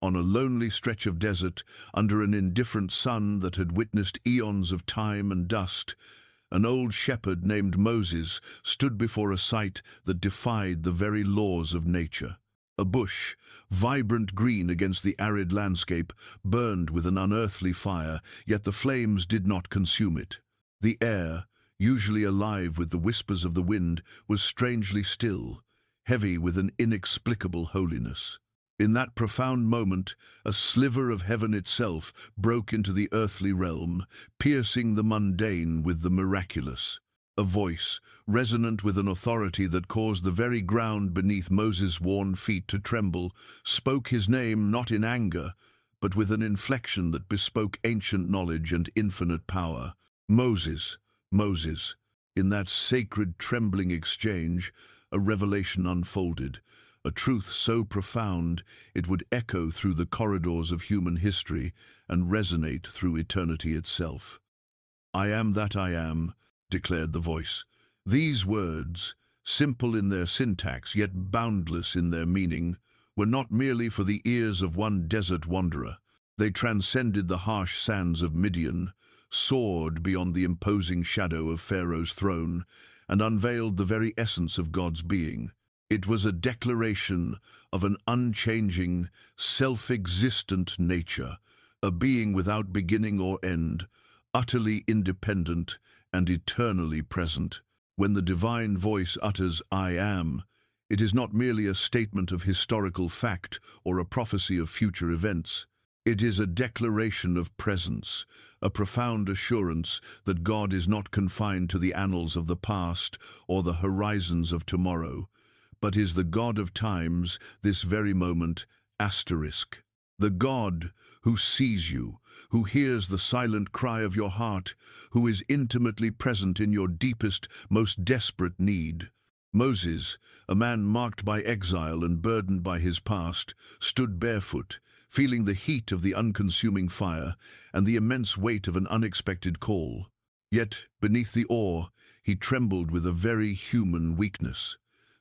On a lonely stretch of desert, under an indifferent sun that had witnessed eons of time and dust, an old shepherd named Moses stood before a sight that defied the very laws of nature. A bush, vibrant green against the arid landscape, burned with an unearthly fire, yet the flames did not consume it. The air, usually alive with the whispers of the wind, was strangely still, heavy with an inexplicable holiness. In that profound moment, a sliver of heaven itself broke into the earthly realm, piercing the mundane with the miraculous. A voice, resonant with an authority that caused the very ground beneath Moses' worn feet to tremble, spoke his name not in anger, but with an inflection that bespoke ancient knowledge and infinite power. Moses, Moses. In that sacred, trembling exchange, a revelation unfolded, a truth so profound it would echo through the corridors of human history and resonate through eternity itself. "I am that I am," declared the voice. These words, simple in their syntax yet boundless in their meaning, were not merely for the ears of one desert wanderer. They transcended the harsh sands of Midian, soared beyond the imposing shadow of Pharaoh's throne, and unveiled the very essence of God's being. It was a declaration of an unchanging, self-existent nature, a being without beginning or end, utterly independent and eternally present. When the divine voice utters, "I am," it is not merely a statement of historical fact or a prophecy of future events. It is a declaration of presence, a profound assurance that God is not confined to the annals of the past or the horizons of tomorrow, but is the God of times, this very moment, asterisk. The God who sees you, who hears the silent cry of your heart, who is intimately present in your deepest, most desperate need. Moses, a man marked by exile and burdened by his past, stood barefoot, feeling the heat of the unconsuming fire and the immense weight of an unexpected call. Yet, beneath the awe, he trembled with a very human weakness.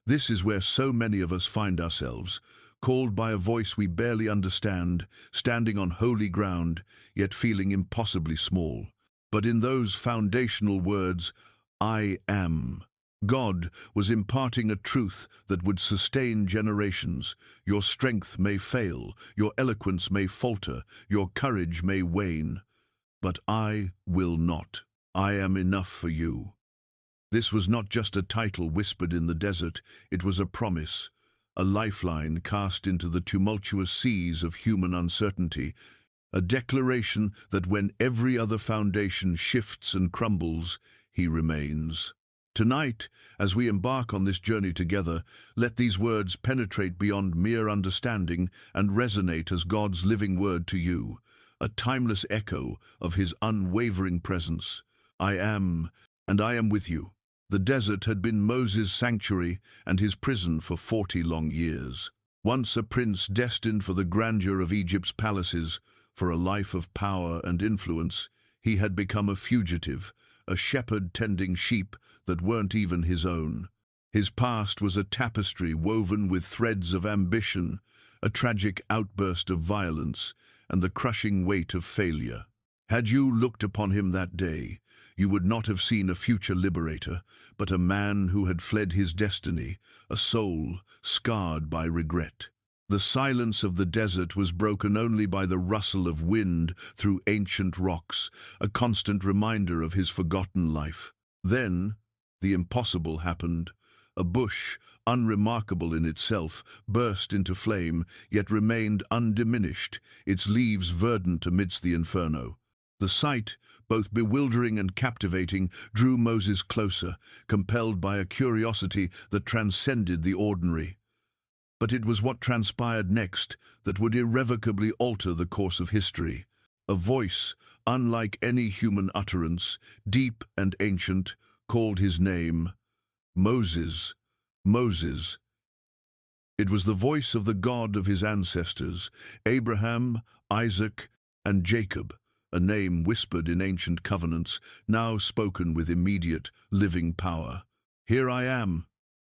This is where so many of us find ourselves, called by a voice we barely understand, standing on holy ground, yet feeling impossibly small. But in those foundational words, "I am," God was imparting a truth that would sustain generations. Your strength may fail, your eloquence may falter, your courage may wane, but I will not. I am enough for you. This was not just a title whispered in the desert, it was a promise, a lifeline cast into the tumultuous seas of human uncertainty, a declaration that when every other foundation shifts and crumbles, he remains. Tonight, as we embark on this journey together, let these words penetrate beyond mere understanding and resonate as God's living word to you, a timeless echo of his unwavering presence. I am, and I am with you. The desert had been Moses' sanctuary and his prison for 40 long years. Once a prince destined for the grandeur of Egypt's palaces, for a life of power and influence, he had become a fugitive, a shepherd tending sheep that weren't even his own. His past was a tapestry woven with threads of ambition, a tragic outburst of violence, and the crushing weight of failure. Had you looked upon him that day, you would not have seen a future liberator, but a man who had fled his destiny, a soul scarred by regret. The silence of the desert was broken only by the rustle of wind through ancient rocks, a constant reminder of his forgotten life. Then, the impossible happened. A bush, unremarkable in itself, burst into flame, yet remained undiminished, its leaves verdant amidst the inferno. The sight, both bewildering and captivating, drew Moses closer, compelled by a curiosity that transcended the ordinary. But it was what transpired next that would irrevocably alter the course of history. A voice, unlike any human utterance, deep and ancient, called his name, Moses, Moses. It was the voice of the God of his ancestors, Abraham, Isaac, and Jacob, a name whispered in ancient covenants, now spoken with immediate, living power. "Here I am,"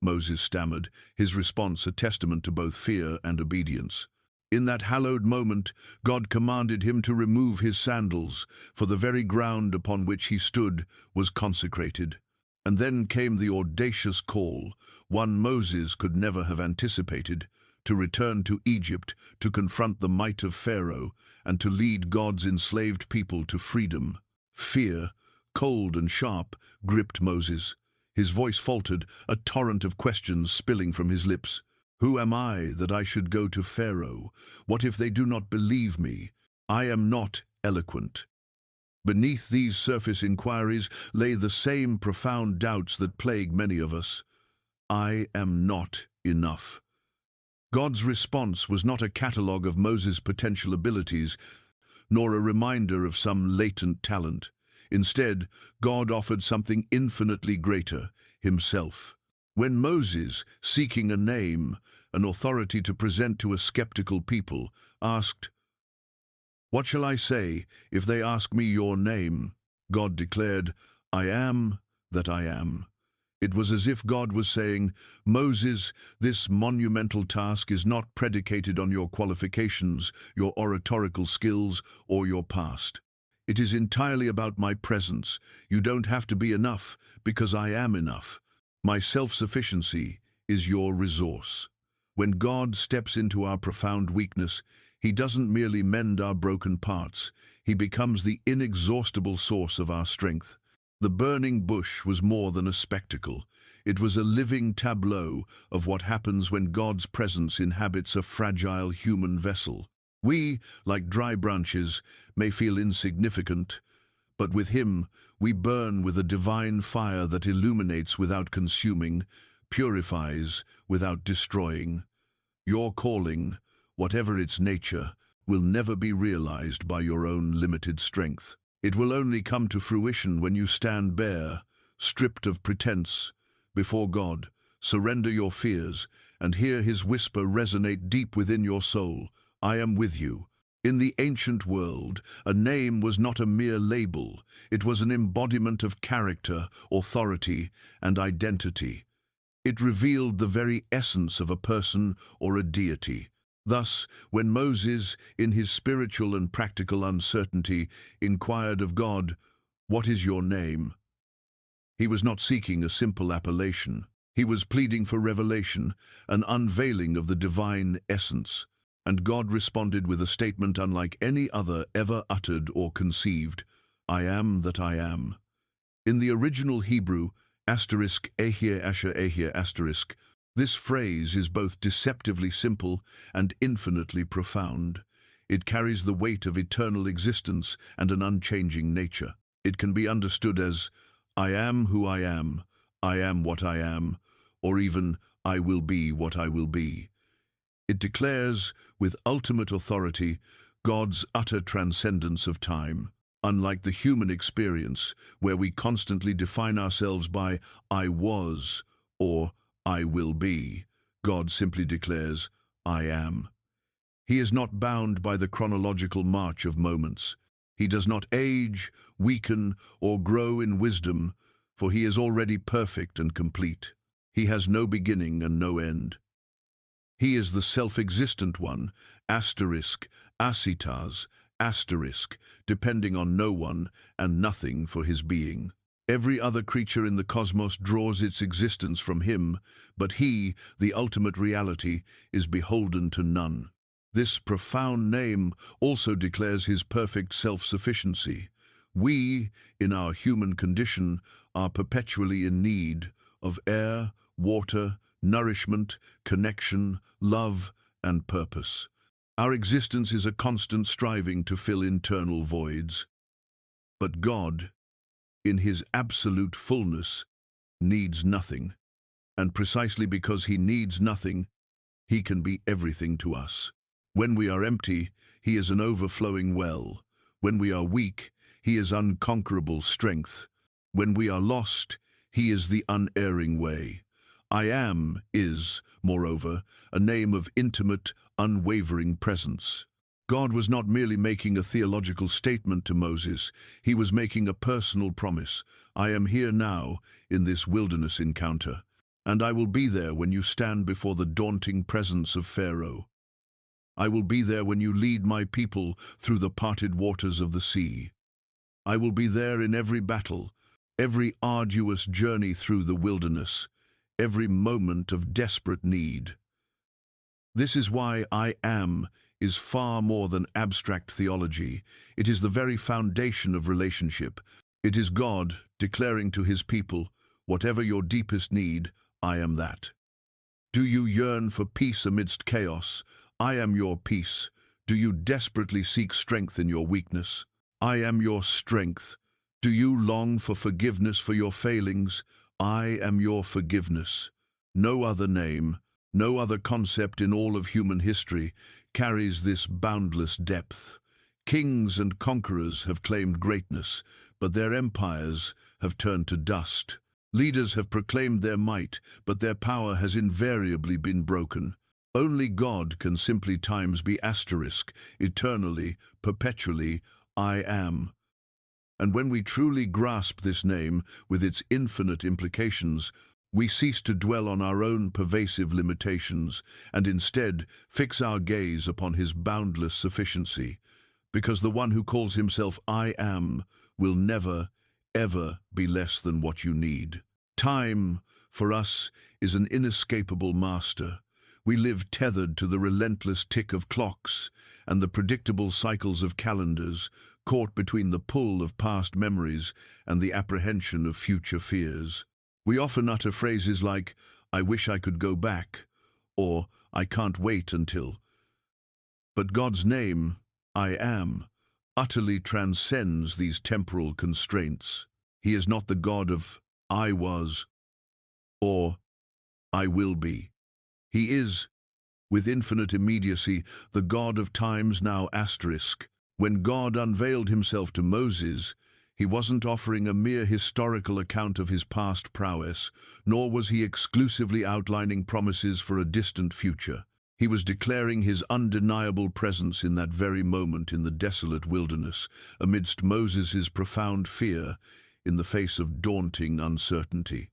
Moses stammered, his response a testament to both fear and obedience. In that hallowed moment, God commanded him to remove his sandals, for the very ground upon which he stood was consecrated. And then came the audacious call, one Moses could never have anticipated, to return to Egypt, to confront the might of Pharaoh, and to lead God's enslaved people to freedom. Fear, cold and sharp, gripped Moses. His voice faltered, a torrent of questions spilling from his lips. Who am I that I should go to Pharaoh? What if they do not believe me? I am not eloquent. Beneath these surface inquiries lay the same profound doubts that plague many of us. I am not enough. God's response was not a catalogue of Moses' potential abilities, nor a reminder of some latent talent. Instead, God offered something infinitely greater, himself. When Moses, seeking a name, an authority to present to a skeptical people, asked, "What shall I say if they ask me your name?" God declared, "I am that I am." It was as if God was saying, "Moses, this monumental task is not predicated on your qualifications, your oratorical skills, or your past. It is entirely about my presence. You don't have to be enough, because I am enough. My self-sufficiency is your resource." When God steps into our profound weakness, he doesn't merely mend our broken parts. He becomes the inexhaustible source of our strength. The burning bush was more than a spectacle. It was a living tableau of what happens when God's presence inhabits a fragile human vessel. We, like dry branches, may feel insignificant, but with him we burn with a divine fire that illuminates without consuming, purifies without destroying. Your calling, whatever its nature, will never be realized by your own limited strength. It will only come to fruition when you stand bare, stripped of pretense, before God, surrender your fears, and hear his whisper resonate deep within your soul. I am with you. In the ancient world, a name was not a mere label. It was an embodiment of character, authority, and identity. It revealed the very essence of a person or a deity. Thus, when Moses, in his spiritual and practical uncertainty, inquired of God, "What is your name?" he was not seeking a simple appellation. He was pleading for revelation, an unveiling of the divine essence. And God responded with a statement unlike any other ever uttered or conceived: "I am that I am." In the original Hebrew, *ehir asher ehir*, this phrase is both deceptively simple and infinitely profound. It carries the weight of eternal existence and an unchanging nature. It can be understood as, "I am who I am what I am," or even, "I will be what I will be." It declares, with ultimate authority, God's utter transcendence of time. Unlike the human experience, where we constantly define ourselves by "I was" or "I will be," God simply declares, "I am." He is not bound by the chronological march of moments. He does not age, weaken, or grow in wisdom, for he is already perfect and complete. He has no beginning and no end. He is the self-existent one, *asitas*, depending on no one and nothing for his being. Every other creature in the cosmos draws its existence from him, but he, the ultimate reality, is beholden to none. This profound name also declares his perfect self-sufficiency. We, in our human condition, are perpetually in need of air, water, nourishment, connection, love, and purpose. Our existence is a constant striving to fill internal voids. But God, in his absolute fullness, needs nothing. And precisely because he needs nothing, he can be everything to us. When we are empty, he is an overflowing well. When we are weak, he is unconquerable strength. When we are lost, he is the unerring way. I am is, moreover, a name of intimate, unwavering presence. God was not merely making a theological statement to Moses. He was making a personal promise. I am here now, in this wilderness encounter, and I will be there when you stand before the daunting presence of Pharaoh. I will be there when you lead my people through the parted waters of the sea. I will be there in every battle, every arduous journey through the wilderness, every moment of desperate need. This is why I am is far more than abstract theology. It is the very foundation of relationship. It is God declaring to his people, whatever your deepest need, I am that. Do you yearn for peace amidst chaos? I am your peace. Do you desperately seek strength in your weakness? I am your strength. Do you long for forgiveness for your failings? I am your forgiveness. No other name, no other concept in all of human history carries this boundless depth. Kings and conquerors have claimed greatness, but their empires have turned to dust. Leaders have proclaimed their might, but their power has invariably been broken. Only God can simply times be asterisk, eternally, perpetually, I am. And when we truly grasp this name, with its infinite implications, we cease to dwell on our own pervasive limitations and instead fix our gaze upon his boundless sufficiency, because the one who calls himself I am will never, ever be less than what you need. Time, for us, is an inescapable master. We live tethered to the relentless tick of clocks and the predictable cycles of calendars, caught between the pull of past memories and the apprehension of future fears. We often utter phrases like, I wish I could go back, or I can't wait until. But God's name, I am, utterly transcends these temporal constraints. He is not the God of I was or I will be. He is, with infinite immediacy, the God of times now asterisk. When God unveiled himself to Moses, he wasn't offering a mere historical account of his past prowess, nor was he exclusively outlining promises for a distant future. He was declaring his undeniable presence in that very moment in the desolate wilderness, amidst Moses' profound fear, in the face of daunting uncertainty.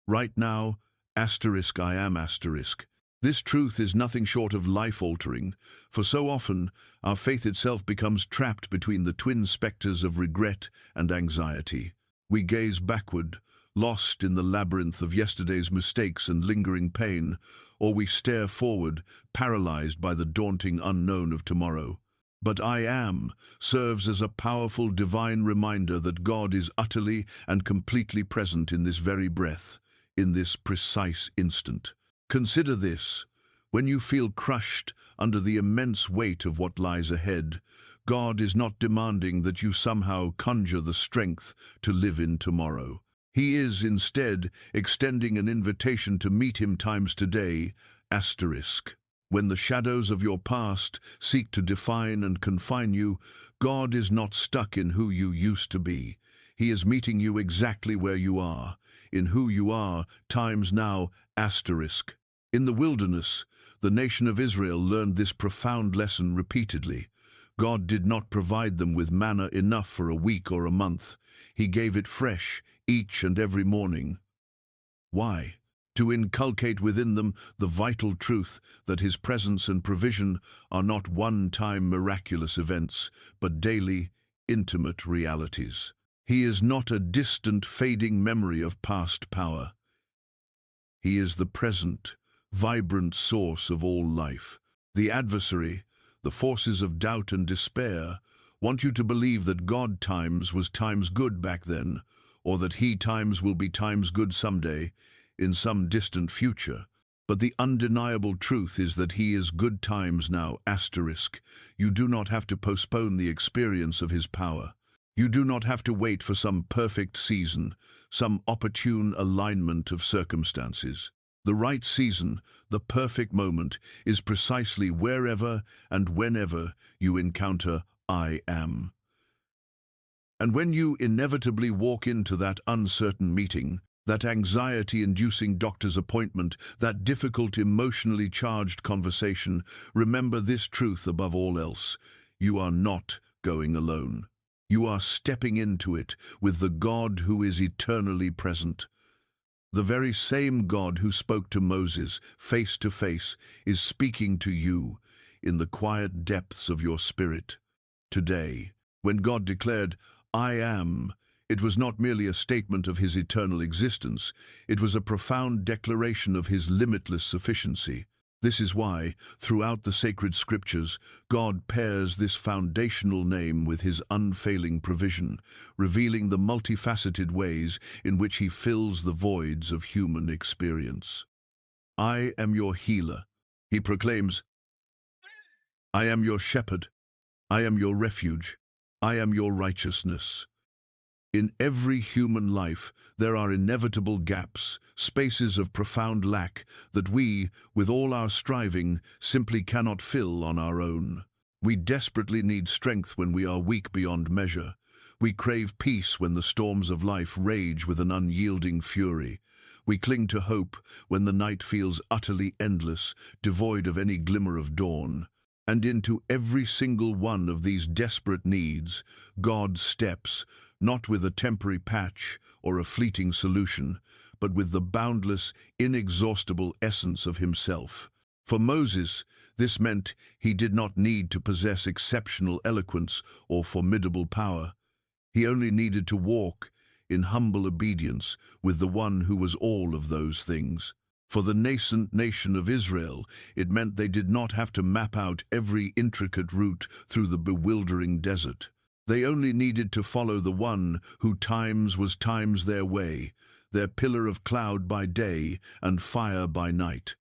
Right now, asterisk I am asterisk. This truth is nothing short of life-altering, for so often our faith itself becomes trapped between the twin spectres of regret and anxiety. We gaze backward, lost in the labyrinth of yesterday's mistakes and lingering pain, or we stare forward, paralyzed by the daunting unknown of tomorrow. But I am serves as a powerful divine reminder that God is utterly and completely present in this very breath, in this precise instant. Consider this. When you feel crushed under the immense weight of what lies ahead, God is not demanding that you somehow conjure the strength to live in tomorrow. He is, instead, extending an invitation to meet him times today, asterisk. When the shadows of your past seek to define and confine you, God is not stuck in who you used to be. He is meeting you exactly where you are, in who you are, times now, asterisk. In the wilderness, the nation of Israel learned this profound lesson repeatedly. God did not provide them with manna enough for a week or a month. He gave it fresh, each and every morning. Why? To inculcate within them the vital truth that his presence and provision are not one-time miraculous events, but daily, intimate realities. He is not a distant, fading memory of past power. He is the present, vibrant source of all life. The adversary, the forces of doubt and despair, want you to believe that God times was times good back then, or that he times will be times good someday, in some distant future. But the undeniable truth is that he is good times now, asterisk. You do not have to postpone the experience of his power. You do not have to wait for some perfect season, some opportune alignment of circumstances. The right season, the perfect moment, is precisely wherever and whenever you encounter I am. And when you inevitably walk into that uncertain meeting, that anxiety-inducing doctor's appointment, that difficult emotionally charged conversation, remember this truth above all else. You are not going alone. You are stepping into it with the God who is eternally present. The very same God who spoke to Moses face to face is speaking to you in the quiet depths of your spirit. Today, when God declared, "I am," it was not merely a statement of his eternal existence, it was a profound declaration of his limitless sufficiency. This is why, throughout the sacred scriptures, God pairs this foundational name with his unfailing provision, revealing the multifaceted ways in which he fills the voids of human experience. "I am your healer," he proclaims. "I am your shepherd. I am your refuge. I am your righteousness." In every human life, there are inevitable gaps, spaces of profound lack that we, with all our striving, simply cannot fill on our own. We desperately need strength when we are weak beyond measure. We crave peace when the storms of life rage with an unyielding fury. We cling to hope when the night feels utterly endless, devoid of any glimmer of dawn. And into every single one of these desperate needs, God steps, not with a temporary patch or a fleeting solution, but with the boundless, inexhaustible essence of himself. For Moses, this meant he did not need to possess exceptional eloquence or formidable power. He only needed to walk in humble obedience with the one who was all of those things. For the nascent nation of Israel, it meant they did not have to map out every intricate route through the bewildering desert. They only needed to follow the one who was times their way, their pillar of cloud by day and fire by night.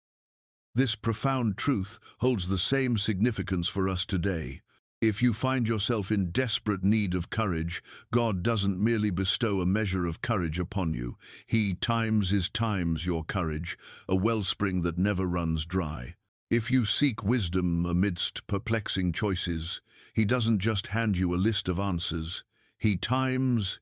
This profound truth holds the same significance for us today. If you find yourself in desperate need of courage, God doesn't merely bestow a measure of courage upon you. He times your courage, a wellspring that never runs dry. If you seek wisdom amidst perplexing choices, he doesn't just hand you a list of answers. He times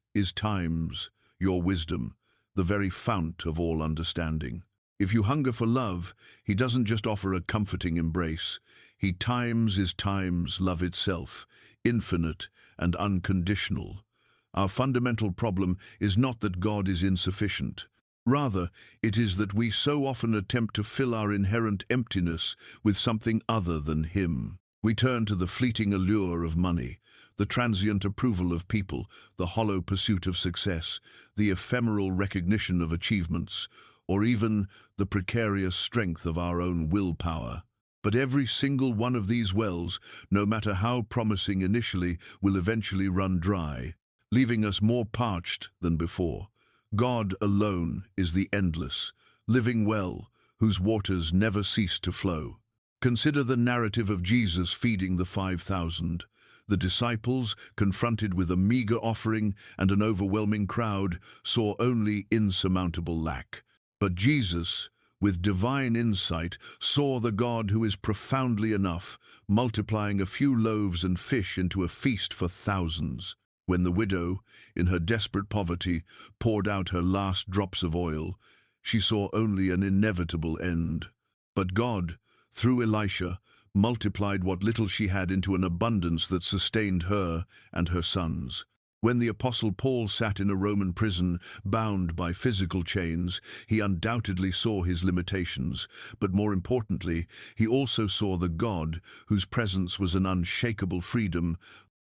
your wisdom, the very fount of all understanding. If you hunger for love, he doesn't just offer a comforting embrace. He times love itself, infinite and unconditional. Our fundamental problem is not that God is insufficient. Rather, it is that we so often attempt to fill our inherent emptiness with something other than him. We turn to the fleeting allure of money, the transient approval of people, the hollow pursuit of success, the ephemeral recognition of achievements, or even the precarious strength of our own willpower. But every single one of these wells, no matter how promising initially, will eventually run dry, leaving us more parched than before. God alone is the endless, living well, whose waters never cease to flow. Consider the narrative of Jesus feeding the 5,000. The disciples, confronted with a meager offering and an overwhelming crowd, saw only insurmountable lack. But Jesus, with divine insight, saw the God who is profoundly enough, multiplying a few loaves and fish into a feast for thousands. When the widow, in her desperate poverty, poured out her last drops of oil, she saw only an inevitable end. But God, through Elisha, multiplied what little she had into an abundance that sustained her and her sons. When the Apostle Paul sat in a Roman prison, bound by physical chains, he undoubtedly saw his limitations, but more importantly, he also saw the God whose presence was an unshakable freedom,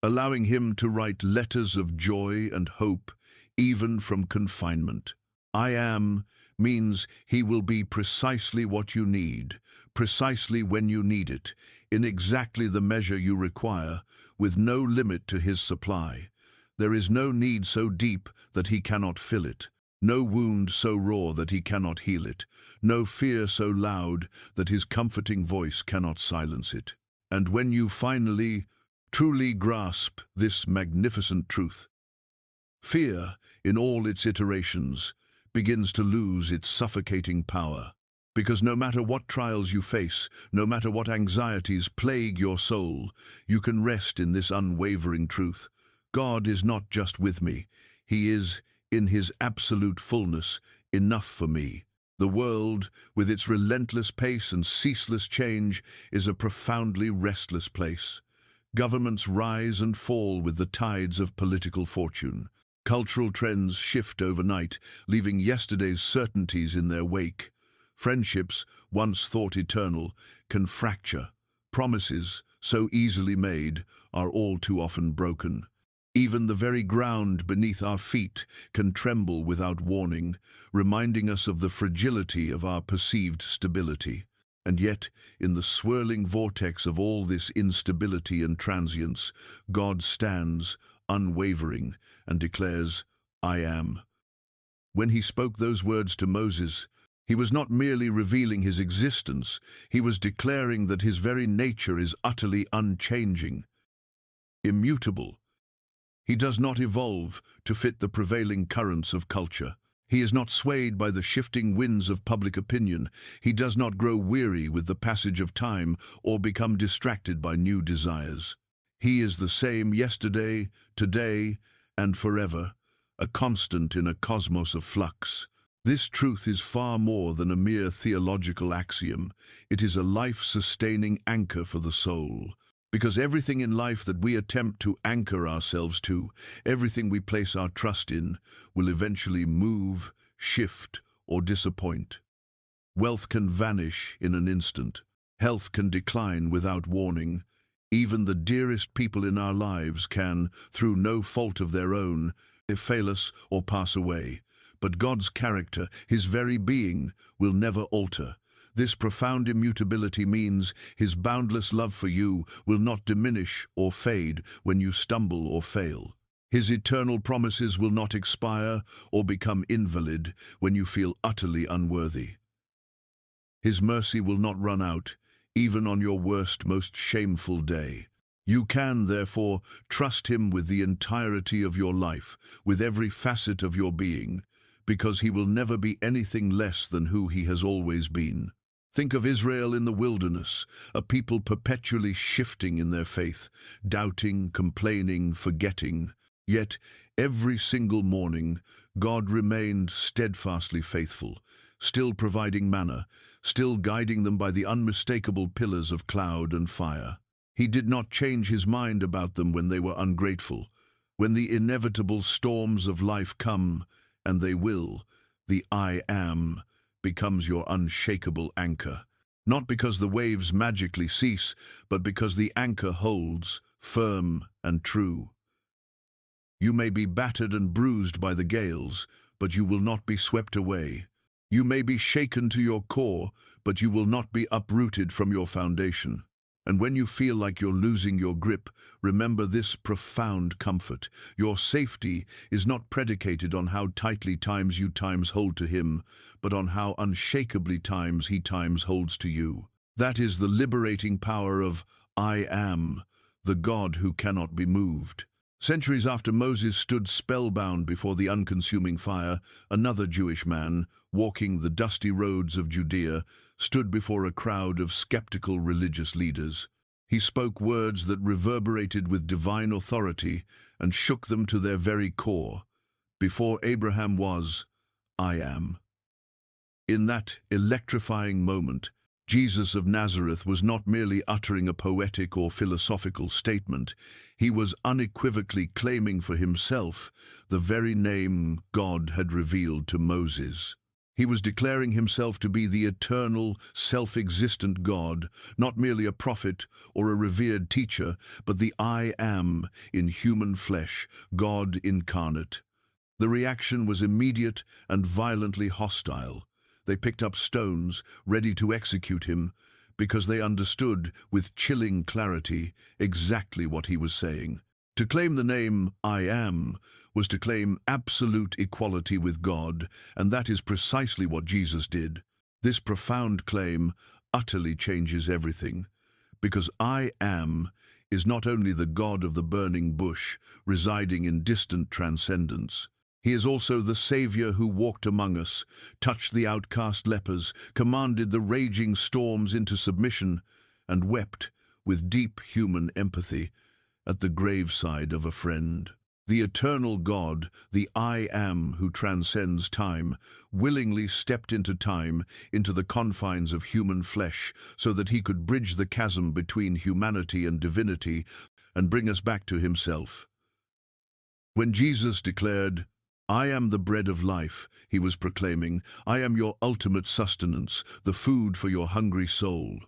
allowing him to write letters of joy and hope, even from confinement. "I am" means he will be precisely what you need, precisely when you need it, in exactly the measure you require, with no limit to his supply. There is no need so deep that he cannot fill it, no wound so raw that he cannot heal it, no fear so loud that his comforting voice cannot silence it. And when you finally, truly grasp this magnificent truth, fear, in all its iterations, begins to lose its suffocating power. Because no matter what trials you face, no matter what anxieties plague your soul, you can rest in this unwavering truth. God is not just with me. He is, in his absolute fullness, enough for me. The world, with its relentless pace and ceaseless change, is a profoundly restless place. Governments rise and fall with the tides of political fortune. Cultural trends shift overnight, leaving yesterday's certainties in their wake. Friendships, once thought eternal, can fracture, Promises, so easily made, are all too often broken. Even the very ground beneath our feet can tremble without warning, reminding us of the fragility of our perceived stability. And yet, in the swirling vortex of all this instability and transience, God stands, unwavering, and declares, "I am." When he spoke those words to Moses, he was not merely revealing his existence, he was declaring that his very nature is utterly unchanging, immutable. He does not evolve to fit the prevailing currents of culture. He is not swayed by the shifting winds of public opinion. He does not grow weary with the passage of time or become distracted by new desires. He is the same yesterday, today, and forever, a constant in a cosmos of flux. This truth is far more than a mere theological axiom. It is a life-sustaining anchor for the soul. Because everything in life that we attempt to anchor ourselves to, everything we place our trust in, will eventually move, shift, or disappoint. Wealth can vanish in an instant. Health can decline without warning. Even the dearest people in our lives can, through no fault of their own, fail us or pass away. But God's character, his very being, will never alter. This profound immutability means his boundless love for you will not diminish or fade when you stumble or fail. His eternal promises will not expire or become invalid when you feel utterly unworthy. His mercy will not run out, even on your worst, most shameful day. You can, therefore, trust him with the entirety of your life, with every facet of your being, because he will never be anything less than who he has always been. Think of Israel in the wilderness, a people perpetually shifting in their faith, doubting, complaining, forgetting. Yet, every single morning, God remained steadfastly faithful, still providing manna, still guiding them by the unmistakable pillars of cloud and fire. He did not change his mind about them when they were ungrateful. When the inevitable storms of life come, and they will, the I am becomes your unshakable anchor. Not because the waves magically cease, but because the anchor holds, firm and true. You may be battered and bruised by the gales, but you will not be swept away. You may be shaken to your core, but you will not be uprooted from your foundation. And when you feel like you're losing your grip, remember this profound comfort. Your safety is not predicated on how tightly you times hold to him, but on how unshakably he times holds to you. That is the liberating power of I am, the God who cannot be moved. Centuries after Moses stood spellbound before the unconsuming fire, another Jewish man, walking the dusty roads of Judea, stood before a crowd of skeptical religious leaders. He spoke words that reverberated with divine authority and shook them to their very core. Before Abraham was, I am. In that electrifying moment, Jesus of Nazareth was not merely uttering a poetic or philosophical statement. He was unequivocally claiming for himself the very name God had revealed to Moses. He was declaring himself to be the eternal, self-existent God, not merely a prophet or a revered teacher, but the I am in human flesh, God incarnate. The reaction was immediate and violently hostile. They picked up stones, ready to execute him, because they understood with chilling clarity exactly what he was saying. To claim the name I am was to claim absolute equality with God, and that is precisely what Jesus did. This profound claim utterly changes everything, because I am is not only the God of the burning bush, residing in distant transcendence. He is also the Savior who walked among us, touched the outcast lepers, commanded the raging storms into submission, and wept with deep human empathy at the graveside of a friend. The eternal God, the I am who transcends time, willingly stepped into time, into the confines of human flesh, so that he could bridge the chasm between humanity and divinity and bring us back to himself. When Jesus declared, I am the bread of life, he was proclaiming, I am your ultimate sustenance, the food for your hungry soul.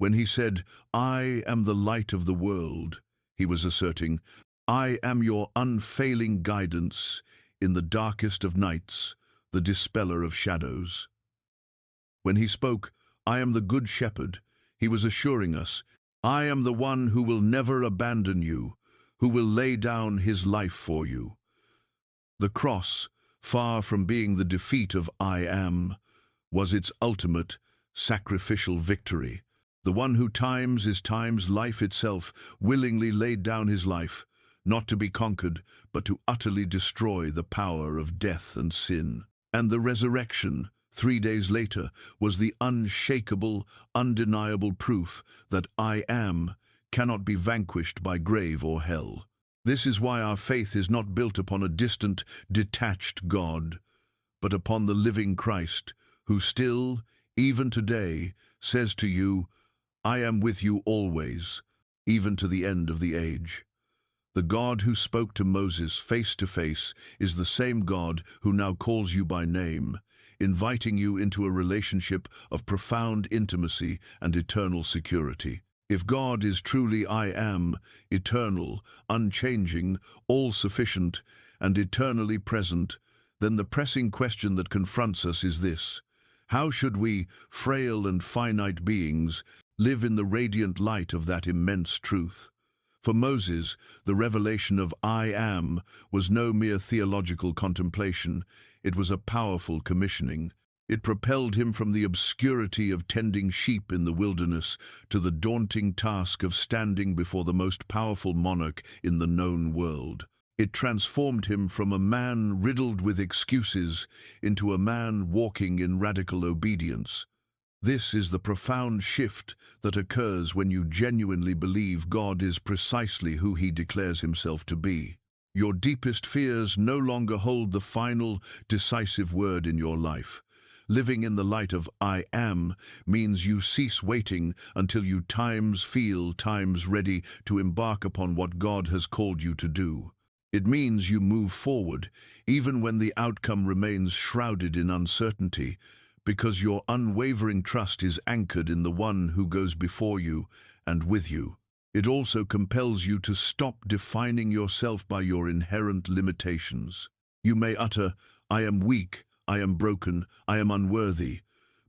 When he said, "I am the light of the world," he was asserting, "I am your unfailing guidance in the darkest of nights, the dispeller of shadows." When he spoke, "I am the good shepherd," he was assuring us, "I am the one who will never abandon you, who will lay down his life for you." The cross, far from being the defeat of I am, was its ultimate sacrificial victory. The one who times is time's life itself, willingly laid down his life, not to be conquered, but to utterly destroy the power of death and sin. And the resurrection, 3 days later, was the unshakable, undeniable proof that I am cannot be vanquished by grave or hell. This is why our faith is not built upon a distant, detached God, but upon the living Christ, who still, even today, says to you, "I am with you always, even to the end of the age." The God who spoke to Moses face to face is the same God who now calls you by name, inviting you into a relationship of profound intimacy and eternal security. If God is truly I am, eternal, unchanging, all-sufficient, and eternally present, then the pressing question that confronts us is this: how should we, frail and finite beings, live in the radiant light of that immense truth? For Moses, the revelation of I am was no mere theological contemplation. It was a powerful commissioning. It propelled him from the obscurity of tending sheep in the wilderness to the daunting task of standing before the most powerful monarch in the known world. It transformed him from a man riddled with excuses into a man walking in radical obedience. This is the profound shift that occurs when you genuinely believe God is precisely who he declares himself to be. Your deepest fears no longer hold the final, decisive word in your life. Living in the light of I am means you cease waiting until you feel ready to embark upon what God has called you to do. It means you move forward, even when the outcome remains shrouded in uncertainty, because your unwavering trust is anchored in the one who goes before you and with you. It also compels you to stop defining yourself by your inherent limitations. You may utter, "I am weak, I am broken, I am unworthy,"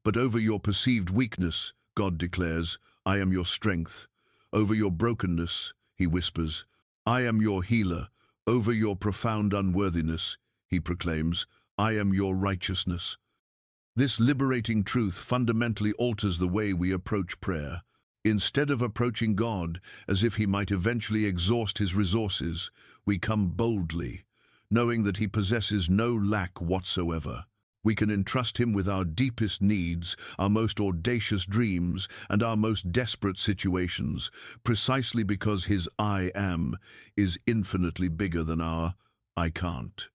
but over your perceived weakness, God declares, "I am your strength." Over your brokenness, he whispers, "I am your healer." Over your profound unworthiness, he proclaims, "I am your righteousness." This liberating truth fundamentally alters the way we approach prayer. Instead of approaching God as if he might eventually exhaust his resources, we come boldly, knowing that he possesses no lack whatsoever. We can entrust him with our deepest needs, our most audacious dreams, and our most desperate situations, precisely because his I am is infinitely bigger than our I can't.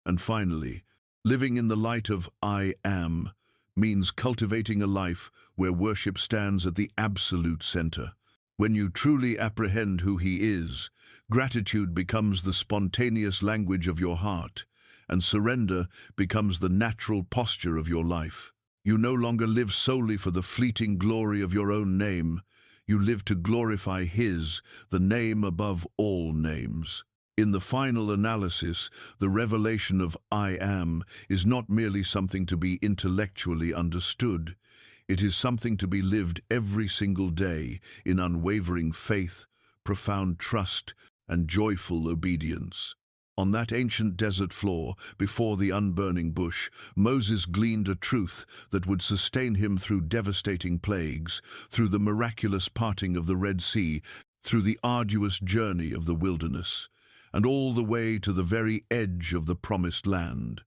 And finally, living in the light of I am means cultivating a life where worship stands at the absolute center. When you truly apprehend who he is, gratitude becomes the spontaneous language of your heart, and surrender becomes the natural posture of your life. You no longer live solely for the fleeting glory of your own name. You live to glorify his, the name above all names. In the final analysis, the revelation of I am is not merely something to be intellectually understood. It is something to be lived every single day in unwavering faith, profound trust, and joyful obedience. On that ancient desert floor, before the unburning bush, Moses gleaned a truth that would sustain him through devastating plagues, through the miraculous parting of the Red Sea, through the arduous journey of the wilderness, and all the way to the very edge of the promised land.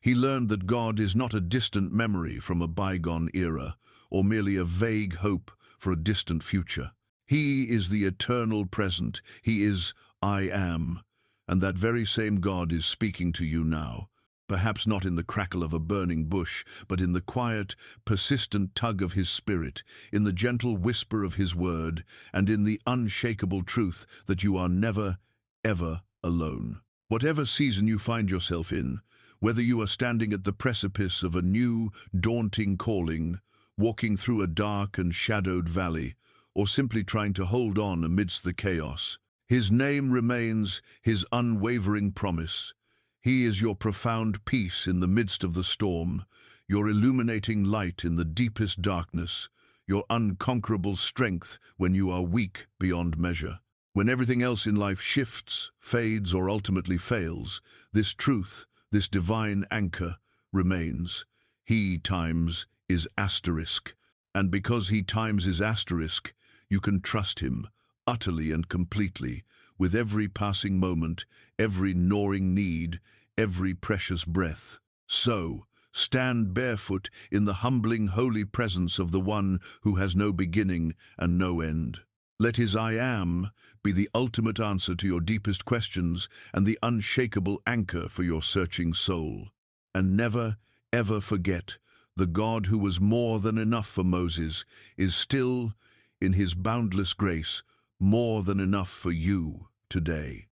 He learned that God is not a distant memory from a bygone era, or merely a vague hope for a distant future. He is the eternal present. He is I am. And that very same God is speaking to you now, perhaps not in the crackle of a burning bush, but in the quiet, persistent tug of his spirit, in the gentle whisper of his word, and in the unshakable truth that you are never, ever alone. Whatever season you find yourself in, whether you are standing at the precipice of a new, daunting calling, walking through a dark and shadowed valley, or simply trying to hold on amidst the chaos. His name remains his unwavering promise. He is your profound peace in the midst of the storm, your illuminating light in the deepest darkness, your unconquerable strength when you are weak beyond measure. When everything else in life shifts, fades, or ultimately fails, this truth, this divine anchor, remains. He times is asterisk, and because he times is asterisk, you can trust him, utterly and completely, with every passing moment, every gnawing need, every precious breath. So, stand barefoot in the humbling, holy presence of the one who has no beginning and no end. Let his I am be the ultimate answer to your deepest questions and the unshakable anchor for your searching soul. And never, ever forget, the God who was more than enough for Moses is still, in his boundless grace, more than enough for you today.